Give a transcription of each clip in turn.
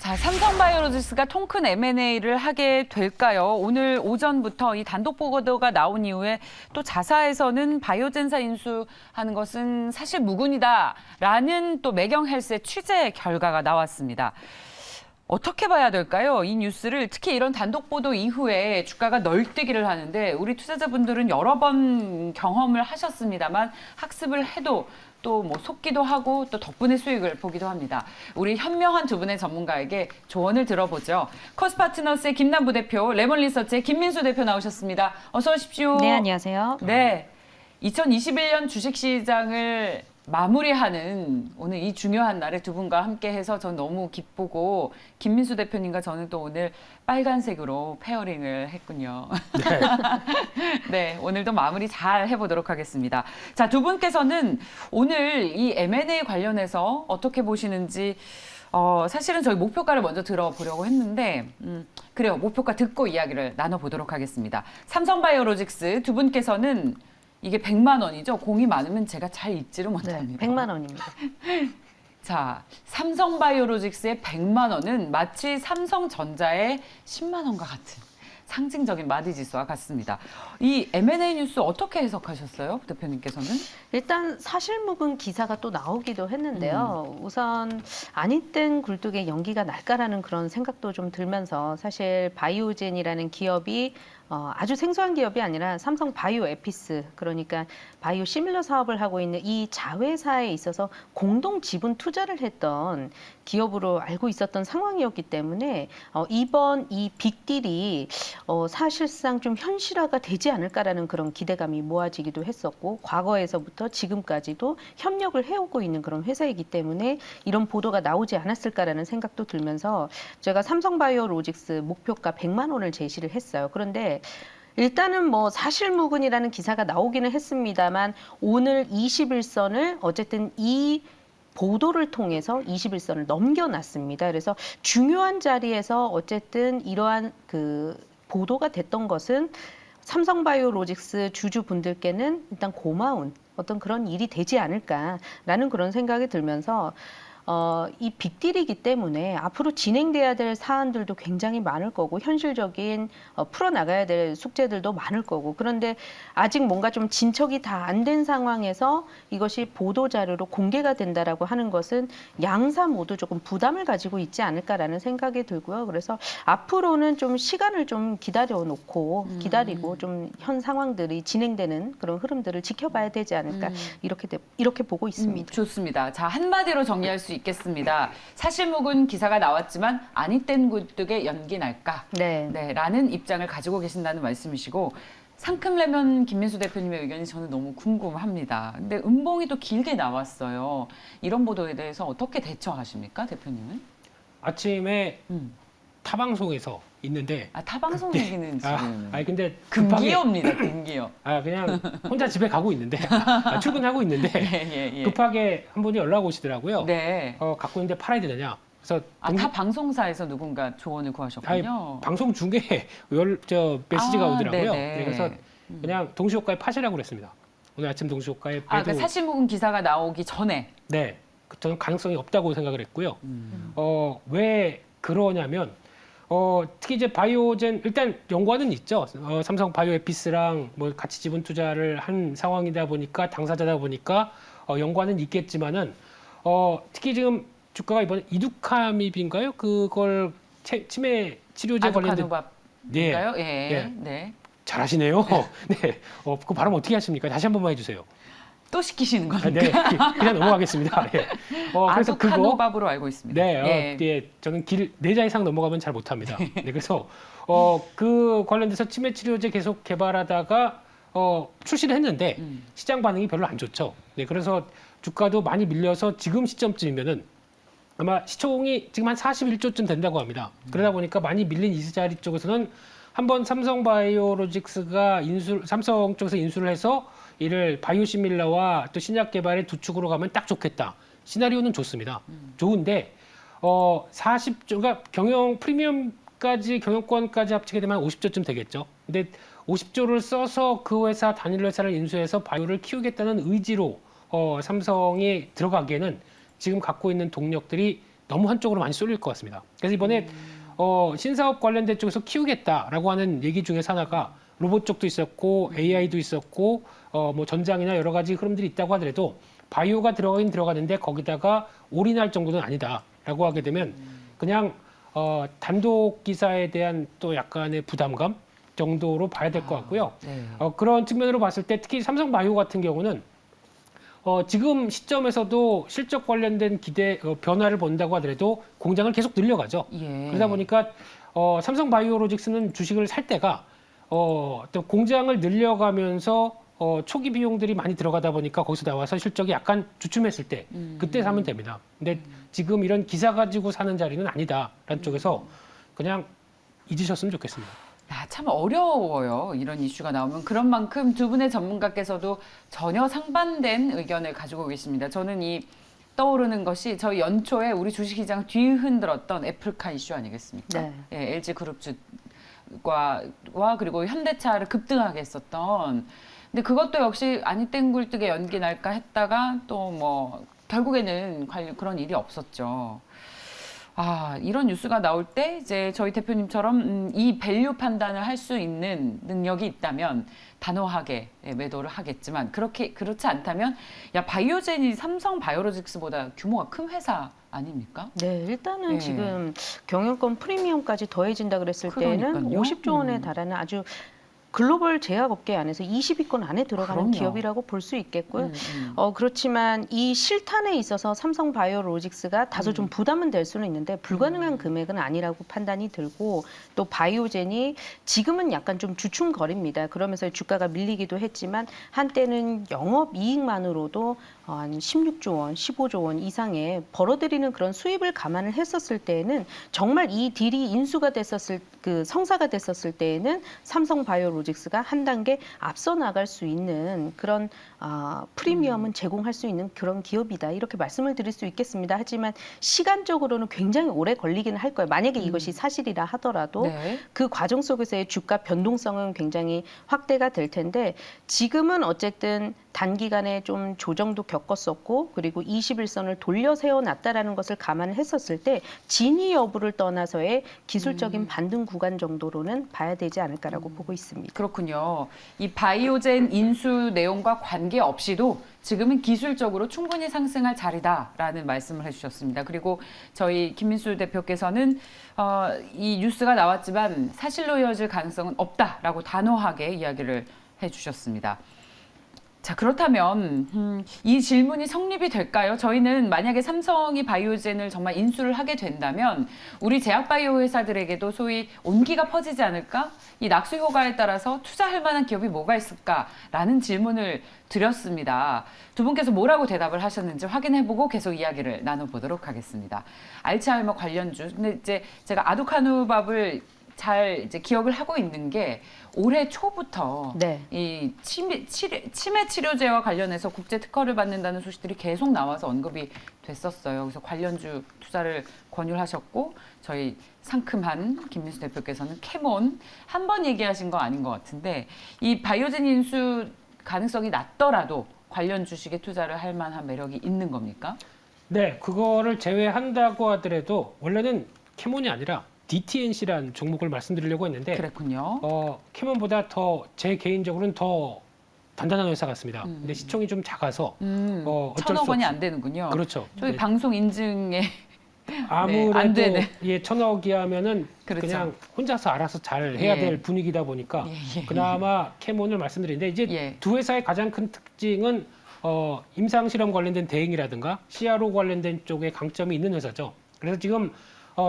자, 삼성바이오로직스가 통큰 M&A를 하게 될까요? 오늘 오전부터 이 단독 보고가 나온 이후에 또 자사에서는 바이오젠사 인수하는 것은 사실 무근이다라는 또 매경헬스의 취재 결과가 나왔습니다. 어떻게 봐야 될까요? 이 뉴스를 특히 이런 단독 보도 이후에 주가가 널뛰기를 하는데 우리 투자자분들은 여러 번 경험을 하셨습니다만 학습을 해도 또 뭐 속기도 하고 또 덕분에 수익을 보기도 합니다. 우리 현명한 두 분의 전문가에게 조언을 들어보죠. 코스파트너스의 김남부 대표, 레몬리서치의 김민수 대표 나오셨습니다. 어서 오십시오. 네, 안녕하세요. 네, 2021년 주식시장을 마무리하는 오늘 이 중요한 날에 두 분과 함께해서 전 너무 기쁘고 김민수 대표님과 저는 또 오늘 빨간색으로 페어링을 했군요. 네. 네, 오늘도 마무리 잘 해보도록 하겠습니다. 자, 두 분께서는 오늘 이 M&A 관련해서 어떻게 보시는지 사실은 저희 목표가를 먼저 들어보려고 했는데 그래요. 목표가 듣고 이야기를 나눠보도록 하겠습니다. 삼성바이오로직스 두 분께서는 이게 100만 원이죠. 공이 많으면 제가 잘 읽지를 못합니다. 네, 100만 원입니다. 자, 삼성바이오로직스의 100만 원은 마치 삼성전자의 10만 원과 같은 상징적인 마디지수와 같습니다. 이 M&A 뉴스 어떻게 해석하셨어요, 대표님께서는? 일단 사실무근 기사가 또 나오기도 했는데요. 우선 아니땐 굴뚝에 연기가 날까라는 그런 생각도 좀 들면서 사실 바이오젠이라는 기업이 아주 생소한 기업이 아니라 삼성 바이오 에피스, 그러니까 바이오 시밀러 사업을 하고 있는 이 자회사에 있어서 공동 지분 투자를 했던 기업으로 알고 있었던 상황이었기 때문에 이번 이 빅딜이 사실상 좀 현실화가 되지 않을까라는 그런 기대감이 모아지기도 했었고, 과거에서부터 지금까지도 협력을 해오고 있는 그런 회사이기 때문에 이런 보도가 나오지 않았을까라는 생각도 들면서 제가 삼성바이오로직스 목표가 100만 원을 제시를 했어요. 그런데 일단은 뭐 사실무근이라는 기사가 나오기는 했습니다만 오늘 21선을 어쨌든 이 보도를 통해서 21선을 넘겨놨습니다. 그래서 중요한 자리에서 어쨌든 이러한 그 보도가 됐던 것은 삼성바이오로직스 주주분들께는 일단 고마운 어떤 그런 일이 되지 않을까라는 그런 생각이 들면서 이 빅딜이기 때문에 앞으로 진행돼야 될 사안들도 굉장히 많을 거고 현실적인 풀어나가야 될 숙제들도 많을 거고, 그런데 아직 뭔가 좀 진척이 다 안 된 상황에서 이것이 보도자료로 공개가 된다라고 하는 것은 양사 모두 조금 부담을 가지고 있지 않을까라는 생각이 들고요. 그래서 앞으로는 좀 시간을 좀 기다리고 좀 현 상황들이 진행되는 그런 흐름들을 지켜봐야 되지 않을까 이렇게 보고 있습니다. 좋습니다. 자, 한마디로 정리할 수 있겠습니다. 사실무근 기사가 나왔지만 아니땐 굴뚝에 연기 날까? 네. 네, 라는 입장을 가지고 계신다는 말씀이시고, 상큼레몬 김민수 대표님의 의견이 저는 너무 궁금합니다. 근데 음봉이 또 길게 나왔어요. 이런 보도에 대해서 어떻게 대처하십니까, 대표님은? 아침에 타방송에서 있는데 타방송 얘기는 지금 아니 근데 금기어입니다, 금기어. 그냥 혼자 집에 가고 있는데 출근하고 있는데 예. 급하게 한 분이 연락 오시더라고요. 네. 갖고 있는데 팔아야 되느냐. 그래서 타 방송사에서 누군가 조언을 구하셨군요. 방송 중에 메시지가 오더라고요. 네네. 그래서 그냥 동시호가에 파시라고 그랬습니다. 오늘 아침 동시호가에 매도. 그러니까 사실무근 기사가 나오기 전에. 네, 저는 가능성이 없다고 생각을 했고요. 왜 그러냐면 특히 이제 바이오젠 일단 연관은 있죠. 삼성 바이오에피스랑 뭐 같이 지분 투자를 한 상황이다 보니까 당사자다 보니까 연관은 있겠지만은 특히 지금 주가가 이번에 이두카밉인가요? 그걸 치매 치료제 관련된 아두카누밥인가요? 예. 네. 잘하시네요. 네. 그 발음 어떻게 하십니까? 다시 한 번만 해주세요. 또 시키시는 겁니까? 네, 그냥 넘어가겠습니다. 네. 그래서 아두카누밥으로 알고 있습니다. 네, 예, 저는 길 4자 이상 넘어가면 잘 못합니다. 네, 그래서 그 관련돼서 치매 치료제 계속 개발하다가 출시를 했는데 시장 반응이 별로 안 좋죠. 네, 그래서 주가도 많이 밀려서 지금 시점쯤이면은 아마 시총이 지금 한 41조쯤 된다고 합니다. 그러다 보니까 많이 밀린 이 자리 쪽에서는 한번 삼성바이오로직스가 삼성 쪽에서 인수를 해서 이를 바이오시밀러와 또 신약 개발의 두 축으로 가면 딱 좋겠다. 시나리오는 좋습니다. 좋은데 40조, 그러니까 프리미엄까지 경영권까지 합치게 되면 50조쯤 되겠죠. 근데 50조를 써서 그 회사 단일 회사를 인수해서 바이오를 키우겠다는 의지로 삼성이 들어가기에는 지금 갖고 있는 동력들이 너무 한쪽으로 많이 쏠릴 것 같습니다. 그래서 이번에 신사업 관련된 쪽에서 키우겠다라고 하는 얘기 중에서 하나가 로봇 쪽도 있었고 AI도 있었고 뭐 전장이나 여러 가지 흐름들이 있다고 하더라도 바이오가 들어가긴 들어가는데 거기다가 올인할 정도는 아니다라고 하게 되면 그냥 단독 기사에 대한 또 약간의 부담감 정도로 봐야 될 것 같고요. 네. 그런 측면으로 봤을 때 특히 삼성바이오 같은 경우는 지금 시점에서도 실적 관련된 기대 변화를 본다고 하더라도 공장을 계속 늘려가죠. 예. 그러다 보니까 삼성바이오로직스는 주식을 살 때가 또 공장을 늘려가면서 초기 비용들이 많이 들어가다 보니까 거기서 나와서 실적이 약간 주춤했을 때 그때 사면 됩니다. 근데 지금 이런 기사 가지고 사는 자리는 아니다라는 쪽에서 그냥 잊으셨으면 좋겠습니다. 야, 참 어려워요. 이런 이슈가 나오면. 그런 만큼 두 분의 전문가께서도 전혀 상반된 의견을 가지고 계십니다. 저는 이 떠오르는 것이 저희 연초에 우리 주식시장 뒤흔들었던 애플카 이슈 아니겠습니까? 네. 예, LG그룹주와 그리고 현대차를 급등하게 했었던. 근데 그것도 역시 아니 땡굴뚝에 연기 날까 했다가 또 뭐 결국에는 그런 일이 없었죠. 아, 이런 뉴스가 나올 때 이제 저희 대표님처럼 이 밸류 판단을 할 수 있는 능력이 있다면 단호하게 매도를 하겠지만 그렇지 않다면 야, 바이오젠이 삼성 바이오로직스보다 규모가 큰 회사 아닙니까? 네, 일단은 예. 지금 경영권 프리미엄까지 더해진다 그랬을 때는 그러니까요. 50조 원에 달하는 아주 글로벌 제약업계 안에서 20위권 안에 들어가는 그럼요. 기업이라고 볼 수 있겠고요. 음. 그렇지만 이 실탄에 있어서 삼성바이오로직스가 다소 좀 부담은 될 수는 있는데 불가능한 금액은 아니라고 판단이 들고 또 바이오젠이 지금은 약간 좀 주춤거립니다. 그러면서 주가가 밀리기도 했지만 한때는 영업이익만으로도 한 16조 원, 15조 원 이상의 벌어들이는 그런 수입을 감안을 했었을 때에는 정말 이 딜이 인수가 됐었을 성사가 됐었을 때에는 삼성바이오로직스가 한 단계 앞서 나갈 수 있는 그런 프리미엄은 제공할 수 있는 그런 기업이다 이렇게 말씀을 드릴 수 있겠습니다. 하지만 시간적으로는 굉장히 오래 걸리기는 할 거예요. 만약에 이것이 사실이라 하더라도 네. 그 과정 속에서의 주가 변동성은 굉장히 확대가 될 텐데 지금은 어쨌든 단기간에 좀 조정도 겪었었고 그리고 21선을 돌려 세워놨다라는 것을 감안을 했었을 때 진위 여부를 떠나서의 기술적인 반등 구간 정도로는 봐야 되지 않을까라고 보고 있습니다. 그렇군요. 이 바이오젠 인수 내용과 관계없이도 지금은 기술적으로 충분히 상승할 자리다라는 말씀을 해주셨습니다. 그리고 저희 김민수 대표께서는 이 뉴스가 나왔지만 사실로 이어질 가능성은 없다라고 단호하게 이야기를 해주셨습니다. 자, 그렇다면 이 질문이 성립이 될까요? 저희는 만약에 삼성이 바이오젠을 정말 인수를 하게 된다면 우리 제약바이오 회사들에게도 소위 온기가 퍼지지 않을까? 이 낙수 효과에 따라서 투자할 만한 기업이 뭐가 있을까라는 질문을 드렸습니다. 두 분께서 뭐라고 대답을 하셨는지 확인해보고 계속 이야기를 나눠보도록 하겠습니다. 알츠하이머 관련주. 근데 이제 제가 아두카누밥을 잘 이제 기억을 하고 있는 게 올해 초부터 네. 이 치매 치료제와 관련해서 국제 특허를 받는다는 소식들이 계속 나와서 언급이 됐었어요. 그래서 관련주 투자를 권유를 하셨고 저희 상큼한 김민수 대표께서는 캐몬 한 번 얘기하신 거 아닌 것 같은데 이 바이오젠 인수 가능성이 낮더라도 관련 주식에 투자를 할 만한 매력이 있는 겁니까? 네, 그거를 제외한다고 하더라도 원래는 캐몬이 아니라 DTNC라는 종목을 말씀드리려고 했는데 그랬군요. 캐몬보다 제 개인적으로는 더 단단한 회사 같습니다. 근데 시총이 좀 작아서 어쩔 1,000억 수 원이 없이 안 되는군요. 그렇죠. 저희 네. 방송 인증에 아무래도 안 되는. 1,000억이 하면은 그렇죠. 그냥 혼자서 알아서 잘 해야 예. 될 분위기다 보니까 예. 그나마 캐몬을 말씀드리는데 이제 예. 두 회사의 가장 큰 특징은 임상 실험 관련된 대응이라든가 CRO 관련된 쪽에 강점이 있는 회사죠. 그래서 지금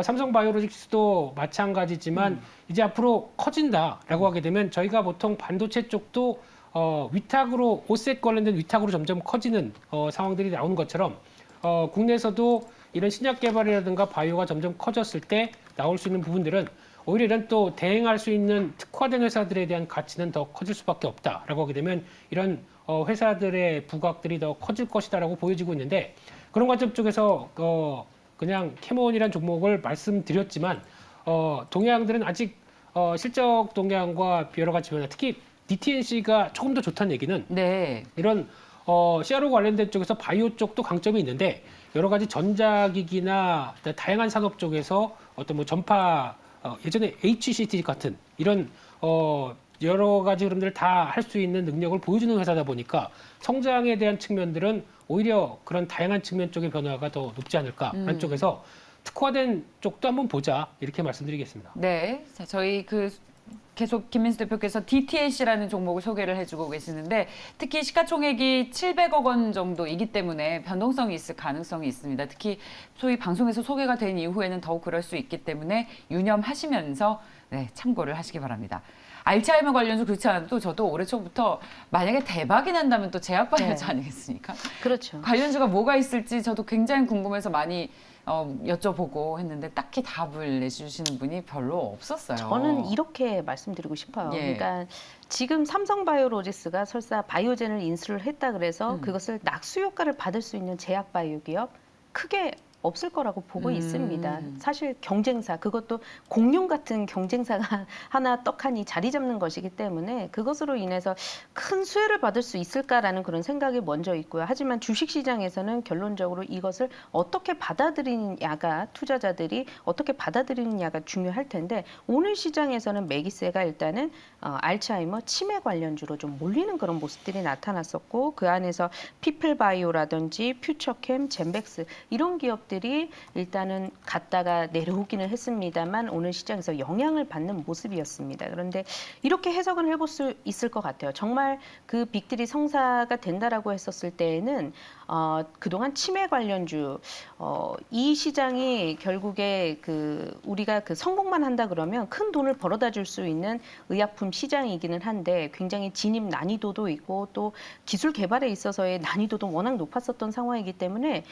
삼성바이오로직스도 마찬가지지만 이제 앞으로 커진다라고 하게 되면 저희가 보통 반도체 쪽도 위탁으로 오셋 관련된 위탁으로 점점 커지는 상황들이 나오는 것처럼 국내에서도 이런 신약 개발이라든가 바이오가 점점 커졌을 때 나올 수 있는 부분들은 오히려 이런 또 대응할 수 있는 특화된 회사들에 대한 가치는 더 커질 수밖에 없다라고 하게 되면 이런 회사들의 부각들이 더 커질 것이다라고 보여지고 있는데 그런 관점 쪽에서 그냥 캐몬이라는 종목을 말씀드렸지만 동향들은 아직 실적 동향과 여러 가지 변화, 특히 DTNC가 조금 더 좋다는 얘기는 네. 이런 CRO 관련된 쪽에서 바이오 쪽도 강점이 있는데 여러 가지 전자기기나 다양한 산업 쪽에서 어떤 뭐 전파 예전에 HCT 같은 이런 여러 가지 흐름들을 다 할 수 있는 능력을 보여주는 회사다 보니까 성장에 대한 측면들은 오히려 그런 다양한 측면 쪽의 변화가 더 높지 않을까라는 쪽에서 특화된 쪽도 한번 보자 이렇게 말씀드리겠습니다. 네, 자, 저희 계속 김민수 대표께서 DTNC라는 종목을 소개를 해주고 계시는데 특히 시가총액이 700억 원 정도이기 때문에 변동성이 있을 가능성이 있습니다. 특히 소위 방송에서 소개가 된 이후에는 더욱 그럴 수 있기 때문에 유념하시면서 네, 참고를 하시기 바랍니다. 알츠하이머 관련주 그렇지 않아도 저도 올해 초부터 만약에 대박이 난다면 또 제약바이오주 네. 아니겠습니까? 그렇죠. 관련주가 뭐가 있을지 저도 굉장히 궁금해서 많이 여쭤보고 했는데 딱히 답을 내주시는 분이 별로 없었어요. 저는 이렇게 말씀드리고 싶어요. 예. 그러니까 지금 삼성바이오로직스가 설사 바이오젠을 인수를 했다 그래서 그것을 낙수 효과를 받을 수 있는 제약 바이오 기업 크게 없을 거라고 보고 있습니다. 사실 경쟁사, 그것도 공룡 같은 경쟁사가 하나 떡하니 자리 잡는 것이기 때문에 그것으로 인해서 큰 수혜를 받을 수 있을까라는 그런 생각이 먼저 있고요. 하지만 주식시장에서는 결론적으로 이것을 어떻게 받아들이느냐가, 투자자들이 어떻게 받아들이느냐가 중요할 텐데 오늘 시장에서는 매기세가 일단은 알츠하이머 치매 관련주로 좀 몰리는 그런 모습들이 나타났었고 그 안에서 피플바이오라든지 퓨처캠, 젠백스 이런 기업들이 일단은 갔다가 내려오기는 했습니다만 오늘 시장에서 영향을 받는 모습이었습니다. 그런데 이렇게 해석을 해볼 수 있을 것 같아요. 정말 그 빅들이 성사가 된다라고 했었을 때에는 그동안 치매 관련주 이 시장이 결국에 우리가 성공만 한다 그러면 큰 돈을 벌어다 줄 수 있는 의약품 시장이기는 한데 굉장히 진입 난이도도 있고 또 기술 개발에 있어서의 난이도도 워낙 높았었던 상황이기 때문에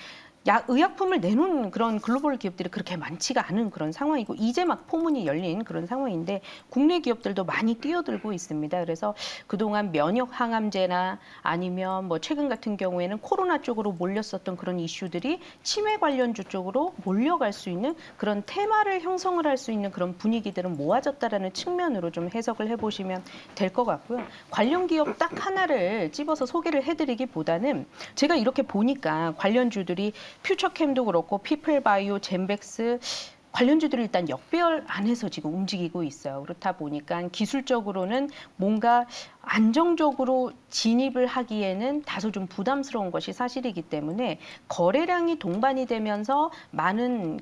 의약품을 내놓은 그런 글로벌 기업들이 그렇게 많지가 않은 그런 상황이고 이제 막 포문이 열린 그런 상황인데 국내 기업들도 많이 뛰어들고 있습니다. 그래서 그동안 면역 항암제나 아니면 뭐 최근 같은 경우에는 코로나 쪽으로 몰렸었던 그런 이슈들이 치매 관련주 쪽으로 몰려갈 수 있는 그런 테마를 형성을 할 수 있는 그런 분위기들은 모아졌다라는 측면으로 좀 해석을 해보시면 될 것 같고요. 관련 기업 딱 하나를 집어서 소개를 해드리기보다는 제가 이렇게 보니까 관련주들이 퓨처캠도 그렇고 피플바이오, 젠백스 관련주들이 일단 역배열 안에서 지금 움직이고 있어요. 그렇다 보니까 기술적으로는 뭔가 안정적으로 진입을 하기에는 다소 좀 부담스러운 것이 사실이기 때문에 거래량이 동반이 되면서 많은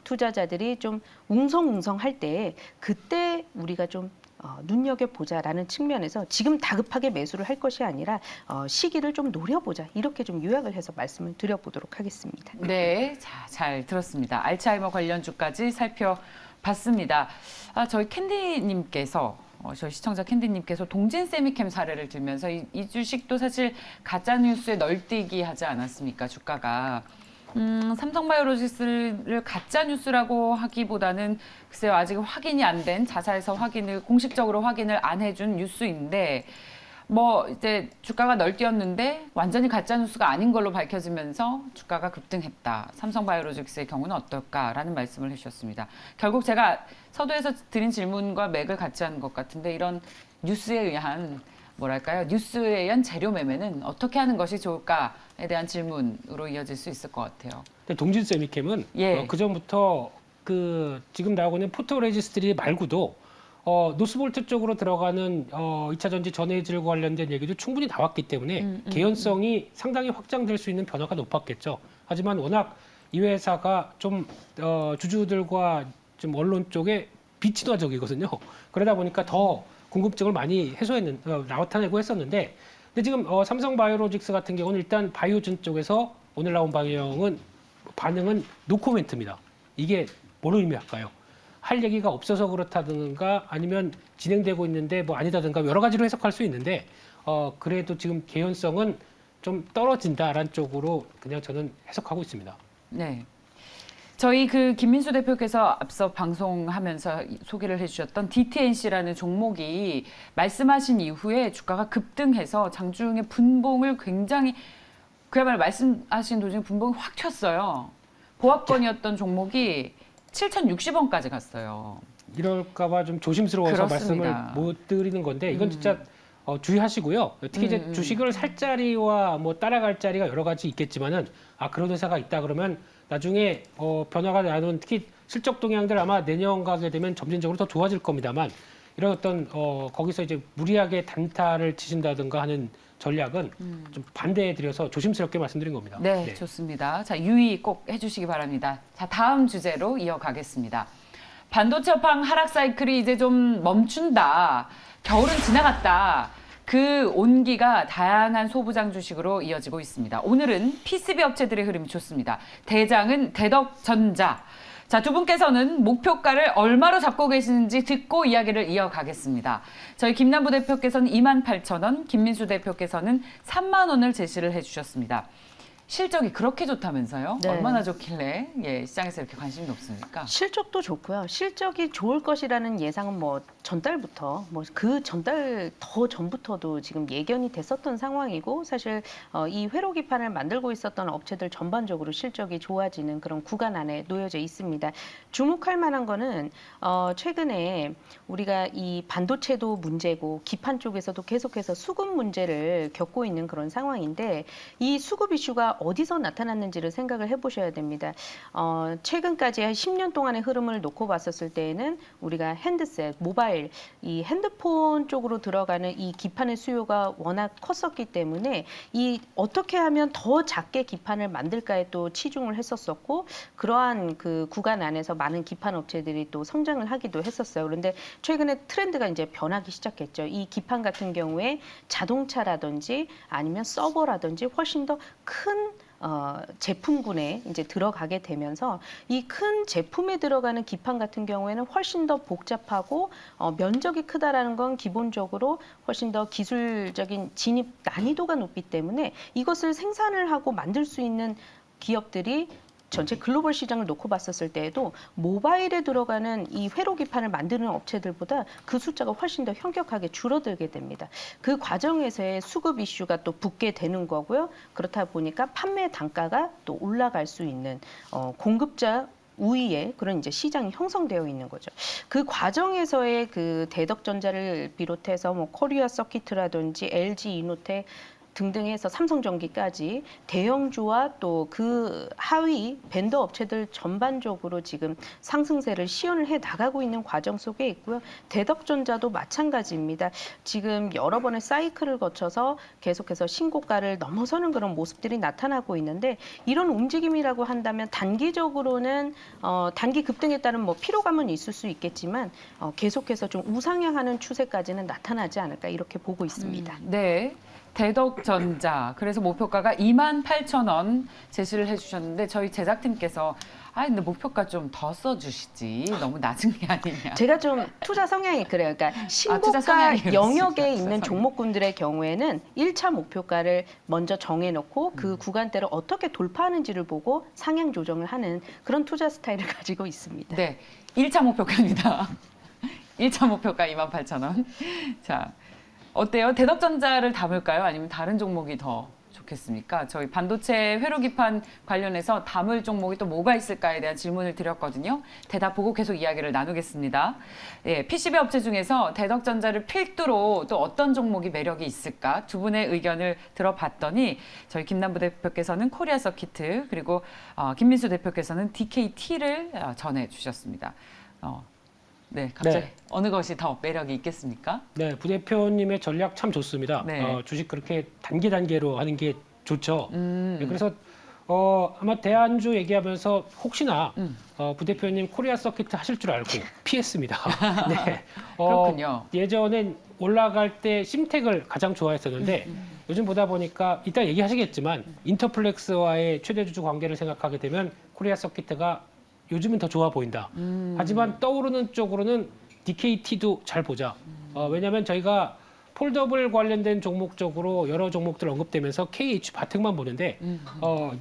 투자자들이 좀 웅성웅성할 때 그때 우리가 좀 눈여겨보자라는 측면에서 지금 다급하게 매수를 할 것이 아니라 시기를 좀 노려보자 이렇게 좀 요약을 해서 말씀을 드려보도록 하겠습니다. 네, 자, 잘 들었습니다. 알츠하이머 관련주까지 살펴봤습니다. 저희 캔디님께서 저희 시청자 캔디님께서 동진 세미캠 사례를 들면서 이 주식도 사실 가짜 뉴스에 널뛰기 하지 않았습니까? 주가가. 삼성바이오로직스를 가짜 뉴스라고 하기보다는 글쎄요 아직 확인이 안 된 자사에서 공식적으로 확인을 안 해준 뉴스인데 뭐 이제 주가가 널뛰었는데 완전히 가짜 뉴스가 아닌 걸로 밝혀지면서 주가가 급등했다. 삼성바이오로직스의 경우는 어떨까라는 말씀을 해주셨습니다. 결국 제가 서두에서 드린 질문과 맥을 같이 하는 것 같은데 이런 뉴스에 의한 뉴스에 의한 재료 매매는 어떻게 하는 것이 좋을까에 대한 질문으로 이어질 수 있을 것 같아요. 동진 세미캠은 예. 그 전부터 지금 나오고 있는 포토레지스트리 말고도 노스볼트 쪽으로 들어가는 2차 전지 전해질 관련된 얘기도 충분히 나왔기 때문에 개연성이 상당히 확장될 수 있는 변화가 높았겠죠. 하지만 워낙 이 회사가 좀 주주들과 좀 언론 쪽에 비친화적이거든요. 그러다 보니까 더 궁금증을 많이 나타내고 했었는데 근데 지금 삼성바이오로직스 같은 경우는 일단 바이오진 쪽에서 오늘 나온 반응은 노코멘트입니다. 이게 뭘 의미할까요? 할 얘기가 없어서 그렇다든가 아니면 진행되고 있는데 뭐 아니다든가 여러 가지로 해석할 수 있는데 그래도 지금 개연성은 좀 떨어진다라는 쪽으로 그냥 저는 해석하고 있습니다. 네. 저희 김민수 대표께서 앞서 방송하면서 소개를 해주셨던 DTNC라는 종목이 말씀하신 이후에 주가가 급등해서 장중에 분봉을 굉장히 그야말로 말씀하신 도중에 분봉이 확 튀었어요. 보합권이었던 종목이 7,060원까지 갔어요. 이럴까봐 좀 조심스러워서 그렇습니다. 말씀을 못 드리는 건데 이건 진짜 주의하시고요. 특히 이제 주식을 살 자리와 뭐 따라갈 자리가 여러 가지 있겠지만은 그런 회사가 있다 그러면 나중에 변화가 나는 특히 실적 동향들 아마 내년 가게 되면 점진적으로 더 좋아질 겁니다만 이런 어떤 거기서 이제 무리하게 단타를 치신다든가 하는 전략은 좀 반대해드려서 조심스럽게 말씀드린 겁니다. 네, 좋습니다. 자, 유의 꼭 해주시기 바랍니다. 자, 다음 주제로 이어가겠습니다. 반도체 업황 하락 사이클이 이제 좀 멈춘다. 겨울은 지나갔다. 그 온기가 다양한 소부장 주식으로 이어지고 있습니다. 오늘은 PCB 업체들의 흐름이 좋습니다. 대장은 대덕전자. 자, 두 분께서는 목표가를 얼마로 잡고 계시는지 듣고 이야기를 이어가겠습니다. 저희 김남부 대표께서는 28,000원, 김민수 대표께서는 3만 원을 제시를 해주셨습니다. 실적이 그렇게 좋다면서요? 네. 얼마나 좋길래 시장에서 이렇게 관심이 높습니까? 실적도 좋고요. 실적이 좋을 것이라는 예상은 뭐 전달부터 뭐 그 전달 더 전부터도 지금 예견이 됐었던 상황이고 사실 이 회로 기판을 만들고 있었던 업체들 전반적으로 실적이 좋아지는 그런 구간 안에 놓여져 있습니다. 주목할 만한 거는 최근에 우리가 이 반도체도 문제고 기판 쪽에서도 계속해서 수급 문제를 겪고 있는 그런 상황인데 이 수급 이슈가 어디서 나타났는지를 생각을 해보셔야 됩니다. 최근까지 한 10년 동안의 흐름을 놓고 봤었을 때에는 우리가 핸드셋, 모바일, 이 핸드폰 쪽으로 들어가는 이 기판의 수요가 워낙 컸었기 때문에 이 어떻게 하면 더 작게 기판을 만들까에 또 치중을 했었었고 그러한 그 구간 안에서 많은 기판 업체들이 또 성장을 하기도 했었어요. 그런데 최근에 트렌드가 이제 변하기 시작했죠. 이 기판 같은 경우에 자동차라든지 아니면 서버라든지 훨씬 더 큰 제품군에 이제 들어가게 되면서 이 큰 제품에 들어가는 기판 같은 경우에는 훨씬 더 복잡하고 면적이 크다라는 건 기본적으로 훨씬 더 기술적인 진입 난이도가 높기 때문에 이것을 생산을 하고 만들 수 있는 기업들이 전체 글로벌 시장을 놓고 봤었을 때에도 모바일에 들어가는 이 회로 기판을 만드는 업체들보다 그 숫자가 훨씬 더 현격하게 줄어들게 됩니다. 그 과정에서의 수급 이슈가 또 붙게 되는 거고요. 그렇다 보니까 판매 단가가 또 올라갈 수 있는 공급자 우위에 그런 이제 시장이 형성되어 있는 거죠. 그 과정에서의 그 대덕전자를 비롯해서 뭐 코리아 서키트라든지 LG 이노텍 등등해서 삼성전기까지 대형주와 또 그 하위 벤더 업체들 전반적으로 지금 상승세를 시연을 해 나가고 있는 과정 속에 있고요. 대덕전자도 마찬가지입니다. 지금 여러 번의 사이클을 거쳐서 계속해서 신고가를 넘어서는 그런 모습들이 나타나고 있는데 이런 움직임이라고 한다면 단기적으로는 단기 급등에 따른 뭐 피로감은 있을 수 있겠지만 계속해서 좀 우상향하는 추세까지는 나타나지 않을까 이렇게 보고 있습니다. 네. 대덕전자. 그래서 목표가가 28,000원 제시를 해주셨는데 저희 제작팀께서 근데 목표가 좀 더 써주시지. 너무 낮은 게 아니냐. 제가 좀 투자 성향이 그래요. 그러니까 투자 신고가 성향이 영역에 그렇습니다. 있는 투자 종목군들의 경우에는 1차 목표가를 먼저 정해놓고 그 구간대를 어떻게 돌파하는지를 보고 상향 조정을 하는 그런 투자 스타일을 가지고 있습니다. 네. 1차 목표가입니다. 1차 목표가 28,000원. 자, 어때요? 대덕전자를 담을까요? 아니면 다른 종목이 더 좋겠습니까? 저희 반도체 회로기판 관련해서 담을 종목이 또 뭐가 있을까에 대한 질문을 드렸거든요. 대답 보고 계속 이야기를 나누겠습니다. PCB 업체 중에서 대덕전자를 필두로 또 어떤 종목이 매력이 있을까? 두 분의 의견을 들어봤더니 저희 김남부 대표께서는 코리아 서키트 그리고 김민수 대표께서는 DKT를 전해주셨습니다. 네, 갑자기 네. 어느 것이 더 매력이 있겠습니까? 네, 부대표님의 전략 참 좋습니다. 네. 주식 그렇게 단계로 하는 게 좋죠. 네, 그래서 아마 대안주 얘기하면서 혹시나 부대표님 코리아 서키트 하실 줄 알고 피했습니다. 네. 그렇군요. 예전엔 올라갈 때 심텍을 가장 좋아했었는데 요즘 보다 보니까 이따 얘기하시겠지만 인터플렉스와의 최대 주주 관계를 생각하게 되면 코리아 서키트가 요즘은 더 좋아 보인다. 하지만 떠오르는 쪽으로는 DKT도 잘 보자. 왜냐하면 저희가 폴더블 관련된 종목 쪽으로 여러 종목들 언급되면서 KH 바텍만 보는데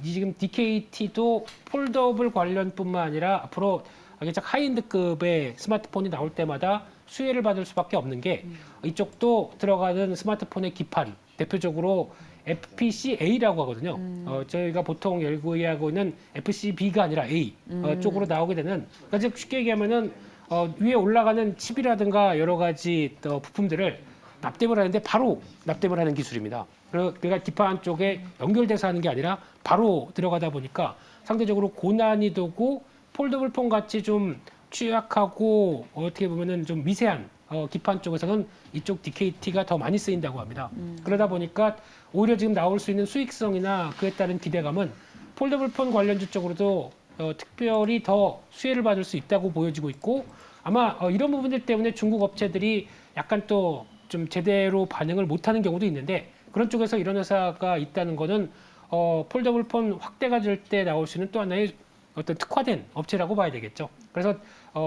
지금 DKT도 폴더블 관련뿐만 아니라 앞으로 하이엔드급의 스마트폰이 나올 때마다 수혜를 받을 수밖에 없는 게 이쪽도 들어가는 스마트폰의 기판 대표적으로 FPCA라고 하거든요. 저희가 보통 열구하고 있는 FCB가 아니라 A 쪽으로 나오게 되는, 그러니까 쉽게 얘기하면은 위에 올라가는 칩이라든가 여러 가지 부품들을 납땜을 하는데 바로 납땜을 하는 기술입니다. 그러니까 기판 쪽에 연결돼서 하는 게 아니라 바로 들어가다 보니까 상대적으로 고난이도고 폴더블 폰 같이 좀 취약하고 어떻게 보면은 좀 미세한 기판 쪽에서는 이쪽 DKT가 더 많이 쓰인다고 합니다. 그러다 보니까 오히려 지금 나올 수 있는 수익성이나 그에 따른 기대감은 폴더블 폰 관련주 쪽으로도 특별히 더 수혜를 받을 수 있다고 보여지고 있고 아마 이런 부분들 때문에 중국 업체들이 약간 또 좀 제대로 반응을 못하는 경우도 있는데 그런 쪽에서 이런 회사가 있다는 거는 폴더블 폰 확대가 될 때 나올 수 있는 또 하나의 어떤 특화된 업체라고 봐야 되겠죠. 그래서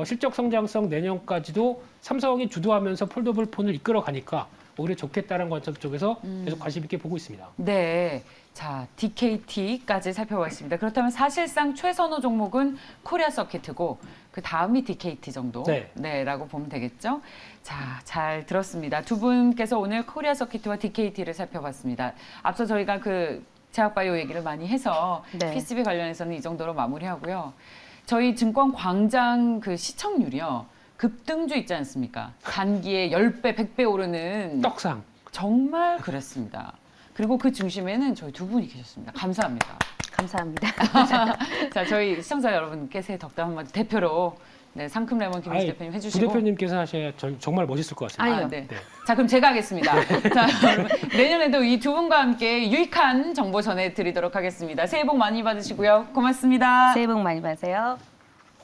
실적 성장성 내년까지도 삼성이 주도하면서 폴더블 폰을 이끌어 가니까 오히려 좋겠다는 관점 쪽에서 계속 관심 있게 보고 있습니다. 네. 자, DKT까지 살펴봤습니다. 그렇다면 사실상 최선호 종목은 코리아 서킷이고 그 다음이 DKT 정도. 네. 라고 보면 되겠죠. 자, 잘 들었습니다. 두 분께서 오늘 코리아 서킷과 DKT를 살펴봤습니다. 앞서 저희가 그 제약바이오 얘기를 많이 해서 네. PCB 관련해서는 이 정도로 마무리하고요. 저희 증권 광장 그 시청률이요. 급등주 있지 않습니까? 단기에 10배, 100배 오르는 떡상. 정말 그랬습니다. 그리고 그 중심에는 저희 두 분이 계셨습니다. 감사합니다. 감사합니다. 자, 저희 시청자 여러분께 새해 덕담 한마디 대표로 네, 상큼 레몬 김희수 대표님 해주시고. 부대표님께서 하셔야 정말 멋있을 것 같습니다. 아니요. 네. 네. 자, 그럼 제가 하겠습니다. 자, 여러분, 내년에도 이 두 분과 함께 유익한 정보 전해드리도록 하겠습니다. 새해 복 많이 받으시고요. 고맙습니다. 새해 복 많이 받으세요.